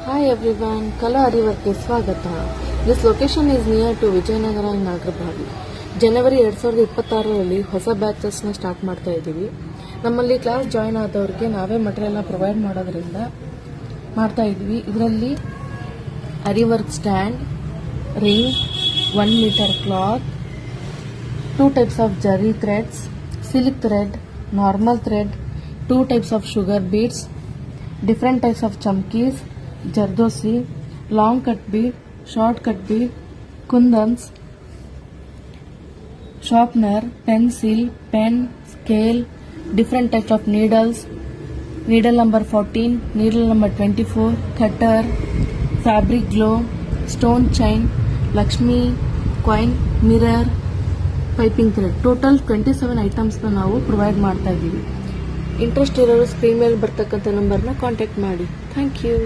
Hi everyone, Kala Arivarke Swagata. This location is near to Vijayanagara in Nagarabhavi. ಜನವರಿ 2026ರಲ್ಲಿ ಹೊಸ ಬ್ಯಾಚಸ್ನ start ಮಾಡ್ತಾ ಇದ್ದೀವಿ. ನಮ್ಮಲ್ಲಿ class join ಆದವರಿಗೆ ನಾವೇ ಮಟೀರಿಯಲ್ನ provide ಮಾಡೋದ್ರಿಂದ ಮಾಡ್ತಾ ಇದ್ದೀವಿ. ಇದರಲ್ಲಿ aari work stand, ring, 1 metre cloth, 2 types of zari threads, silk thread, normal thread, 2 types of sugar beads, different types of chumkis, zardozi, long cut bead, short cut bead, kundans, sharpener, pencil, pen, scale, different types of needles, needle number 14, needle number 24, cutter, fabric glue, stone chain, Lakshmi coin, mirror, piping thread. Total 27 ಐಟಮ್ಸ್ನ ನಾವು provide ಮಾಡ್ತಾ ಇದ್ದೀವಿ. Interest ಇರೋರು screen ಮೇಲೆ ಬರ್ತಕ್ಕಂಥ ನಂಬರ್ನ contact ಮಾಡಿ. Thank you.